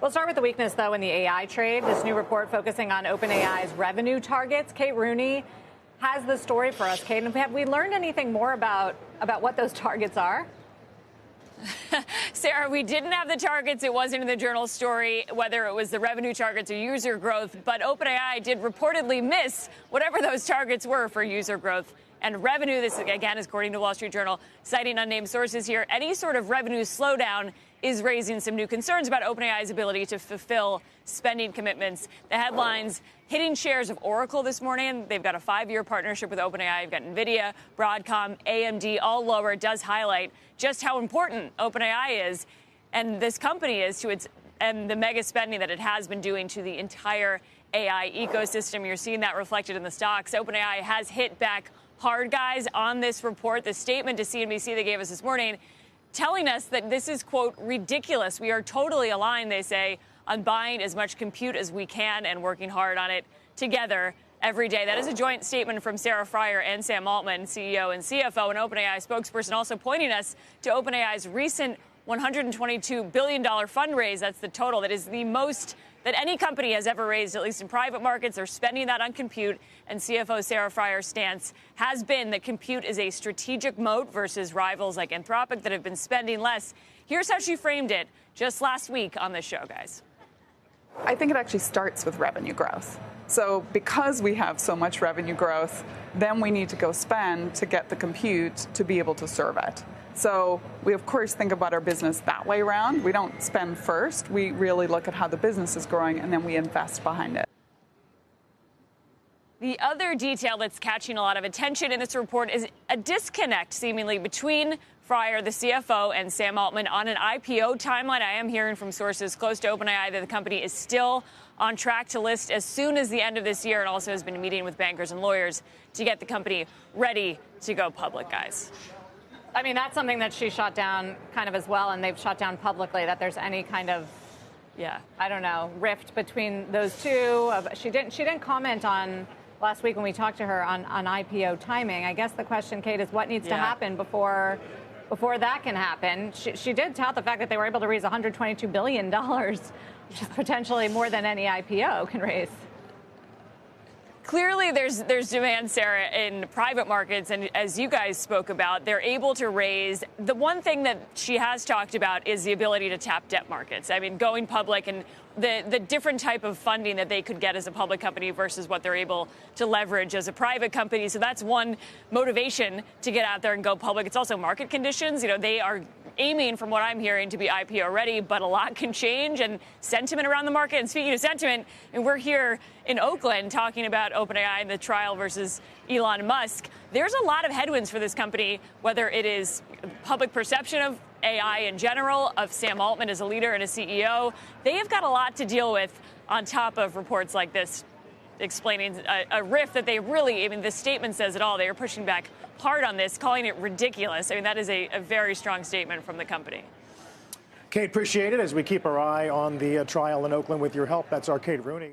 We'll start with the weakness, though, in the AI trade. This new report focusing on OpenAI's revenue targets. Kate Rooney has the story for us. Kate, have we learned anything more about what those targets are? Sarah, we didn't have the targets. It wasn't in the Journal story, whether it was the revenue targets or user growth. But OpenAI did reportedly miss whatever those targets were for user growth and revenue. This, again, is according to Wall Street Journal, citing unnamed sources here. Any sort of revenue slowdown is raising some new concerns about OpenAI's ability to fulfill spending commitments. The headlines hitting shares of Oracle this morning. They've got a 5-year partnership with OpenAI. You've got NVIDIA, Broadcom, AMD, all lower. It does highlight just how important OpenAI is and this company is to its and the mega spending that it has been doing to the entire AI ecosystem. You're seeing that reflected in the stocks. OpenAI has hit back hard, guys, on this report. The statement to CNBC they gave us this morning telling us that this is, quote, ridiculous. We are totally aligned, they say, on buying as much compute as we can and working hard on it together every day. That is a joint statement from Sarah Friar and Sam Altman, CEO and CFO, and OpenAI spokesperson, also pointing us to OpenAI's recent $122 billion fundraise. That's the total. That is the most that any company has ever raised, at least in private markets. They're spending that on compute. And CFO Sarah Friar's stance has been that compute is a strategic moat versus rivals like Anthropic that have been spending less. Here's how she framed it just last week on this show, guys. I think it actually starts with revenue growth. So because we have so much revenue growth, then we need to go spend to get the compute to be able to serve it. So we, of course, think about our business that way around. We don't spend first. We really look at how the business is growing, and then we invest behind it. The other detail that's catching a lot of attention in this report is a disconnect, seemingly, between Friar, the CFO, and Sam Altman on an IPO timeline. I am hearing from sources close to OpenAI that the company is still on track to list as soon as the end of this year, and also has been meeting with bankers and lawyers to get the company ready to go public, guys. I mean, that's something that she shot down kind of as well, and they've shot down publicly that there's any kind of, I don't know, rift between those two. She didn't comment on last week when we talked to her on IPO timing. I guess the question, Kate, is what needs to happen before that can happen. She did tout the fact that they were able to raise $122 billion, which is potentially more than any IPO can raise. Clearly, there's demand, Sarah, in private markets, and as you guys spoke about, they're able to raise. The one thing that she has talked about is the ability to tap debt markets. I mean, going public and the different type of funding that they could get as a public company versus what they're able to leverage as a private company. So that's one motivation to get out there and go public. It's also market conditions. You know, they are aiming, from what I'm hearing, to be IPO ready, but a lot can change, and sentiment around the market. And speaking of sentiment, and we're here in Oakland talking about OpenAI and the trial versus Elon Musk. There's a lot of headwinds for this company, whether it is public perception of AI in general, of Sam Altman as a leader and a CEO. They have got a lot to deal with on top of reports like this explaining a rift that they really, I mean, this statement says it all. They are pushing back hard on this, calling it ridiculous. I mean, that is a very strong statement from the company. Kate, appreciate it as we keep our eye on the trial in Oakland with your help. That's our Kate Rooney.